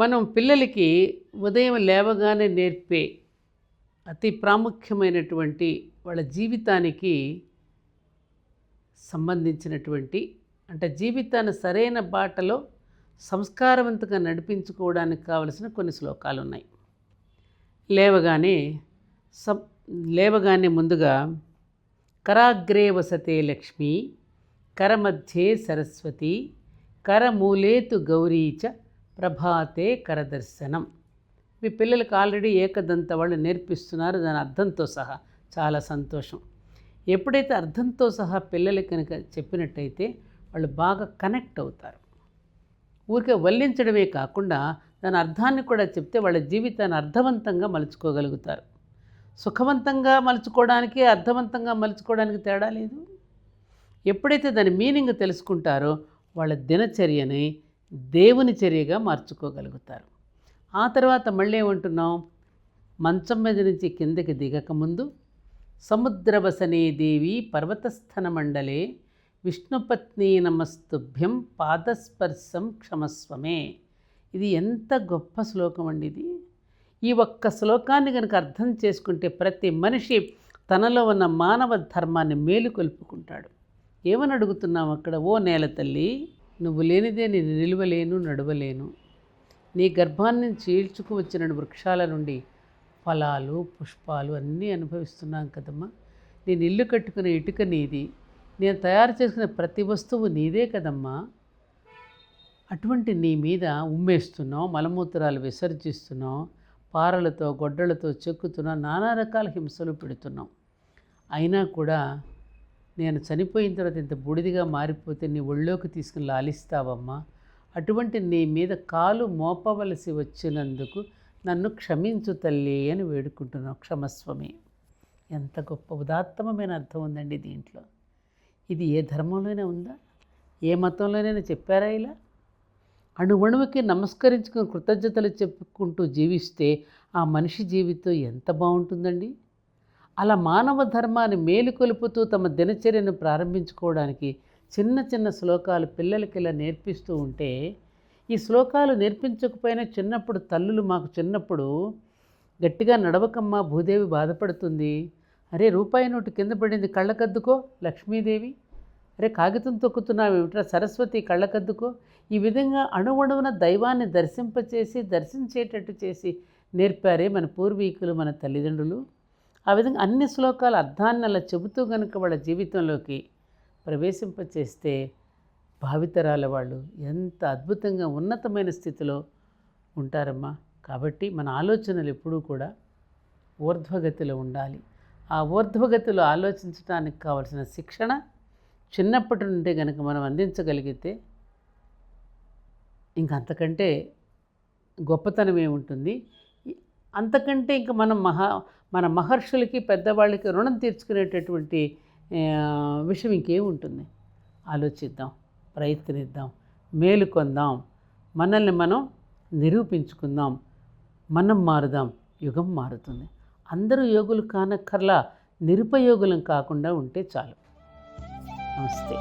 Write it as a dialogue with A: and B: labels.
A: మనం పిల్లలకి ఉదయం లేవగానే నేర్పే అతి ప్రాముఖ్యమైనటువంటి వాళ్ళ జీవితానికి సంబంధించినటువంటి అంటే జీవితాన్ని సరైన బాటలో సంస్కారవంతంగా నడిపించుకోవడానికి కావలసిన కొన్ని శ్లోకాలు ఉన్నాయి. లేవగానే లేవగానే ముందుగా కరాగ్రే వసతే లక్ష్మి, కరమధ్యే సరస్వతి, కరమూలేతు గౌరీచ, ప్రభాతే కరదర్శనం. మీ పిల్లలకు ఆల్రెడీ ఏకదంత వాళ్ళు నేర్పిస్తున్నారు, దాని అర్థంతో సహా. చాలా సంతోషం. ఎప్పుడైతే అర్థంతో సహా పిల్లలకి కనుక చెప్పినట్టయితే వాళ్ళు బాగా కనెక్ట్ అవుతారు. ఊరికే వల్లించడమే కాకుండా దాని అర్థాన్ని కూడా చెప్తే వాళ్ళ జీవితాన్ని అర్థవంతంగా మలుచుకోగలుగుతారు. సుఖవంతంగా మలుచుకోవడానికి అర్థవంతంగా మలుచుకోవడానికి తేడా లేదు. ఎప్పుడైతే దాని మీనింగ్ తెలుసుకుంటారో వాళ్ళ దినచర్యని దేవుని చర్యగా మార్చుకోగలుగుతారు. ఆ తర్వాత మళ్ళీ ఏమంటున్నాం, మంచం మీద నుంచి కిందకి దిగకముందు సముద్రవసనే దేవి పర్వతస్థన మండలే విష్ణుపత్ని నమస్తుభ్యం పాదస్పర్శం క్షమస్వమే. ఇది ఎంత గొప్ప శ్లోకం అండి ఇది. ఈ ఒక్క శ్లోకాన్ని కనుక అర్థం చేసుకుంటే ప్రతి మనిషి తనలో ఉన్న మానవ ధర్మాన్ని మేలుకొల్పుకుంటాడు. ఏమని అడుగుతున్నావు అక్కడ, ఓ నేల తల్లి, నువ్వు లేనిదే నేను నిలువలేను, నడవలేను. నీ గర్భాన్ని చీల్చుకు వచ్చిన వృక్షాల నుండి ఫలాలు పుష్పాలు అన్నీ అనుభవిస్తున్నాం కదమ్మా. నేను ఇల్లు కట్టుకునే ఇటుక నీది, నేను తయారు చేసుకునే ప్రతి వస్తువు నీదే కదమ్మా. అటువంటి నీ మీద ఉమ్మేస్తున్నావు, మలమూత్రాలు విసర్జిస్తున్నావు, పారలతో గొడ్డలతో చెక్కుతున్నావు, నానా రకాల హింసలు పెడుతున్నావు. అయినా కూడా నేను చనిపోయిన తర్వాత ఇంత బూడిదిగా మారిపోతే నీ ఒళ్ళోకి తీసుకుని లాలిస్తావమ్మా. అటువంటి నీ మీద కాలు మోపవలసి వచ్చినందుకు నన్ను క్షమించు తల్లి అని వేడుకుంటున్నావు. క్షమస్వమే. ఎంత గొప్ప ఉదాత్తమైన అర్థం ఉందండి దీంట్లో. ఇది ఏ ధర్మంలోనే ఉందా, ఏ మతంలోనైనా చెప్పారా ఇలా? అణువణువుకి నమస్కరించుకుని కృతజ్ఞతలు చెప్పుకుంటూ జీవిస్తే ఆ మనిషి జీవితం ఎంత బాగుంటుందండి. అలా మానవ ధర్మాన్ని మేలుకొలుపుతూ తమ దినచర్యను ప్రారంభించుకోవడానికి చిన్న చిన్న శ్లోకాలు పిల్లలకి ఇలా నేర్పిస్తూ ఉంటే, ఈ శ్లోకాలు నేర్పించకపోయినా చిన్నప్పుడు తల్లులు మాకు చిన్నప్పుడు గట్టిగా నడవకమ్మా భూదేవి బాధపడుతుంది, అరే రూపాయి నోటు కింద పడింది కళ్ళకద్దుకో లక్ష్మీదేవి, అరే కాగితం తొక్కుతున్నావు ఏమిట్రా సరస్వతి కళ్ళకద్దుకో, ఈ విధంగా అణువణువున దైవాన్ని దర్శించేటట్టు చేసి నేర్పారే మన పూర్వీకులు, మన తల్లిదండ్రులు. ఆ విధంగా అన్ని శ్లోకాల అర్థాన్ని అలా చెబుతూ కనుక వాళ్ళ జీవితంలోకి ప్రవేశింపచేస్తే భావితరాల వాళ్ళు ఎంత అద్భుతంగా ఉన్నతమైన స్థితిలో ఉంటారమ్మా. కాబట్టి మన ఆలోచనలు ఎప్పుడూ కూడా ఊర్ధ్వగతిలో ఉండాలి. ఆ ఊర్ధ్వగతిలో ఆలోచించడానికి కావలసిన శిక్షణ చిన్నప్పటి నుండి కనుక మనం అందించగలిగితే ఇంకంతకంటే గొప్పతనం ఏముంటుంది. అంతకంటే ఇంక మన మహర్షులకి పెద్దవాళ్ళకి రుణం తీర్చుకునేటటువంటి విషయం ఇంకేముంటుంది. ఆలోచిద్దాం, ప్రయత్నిద్దాం, మేలుకొందాం, మనల్ని మనం నిరూపించుకుందాం, మనం మారుదాం, యుగం మారుతుంది. అందరూ యోగులు కానక్కర్లా, నిరుపయోగులం కాకుండా ఉంటే చాలు. నమస్తే.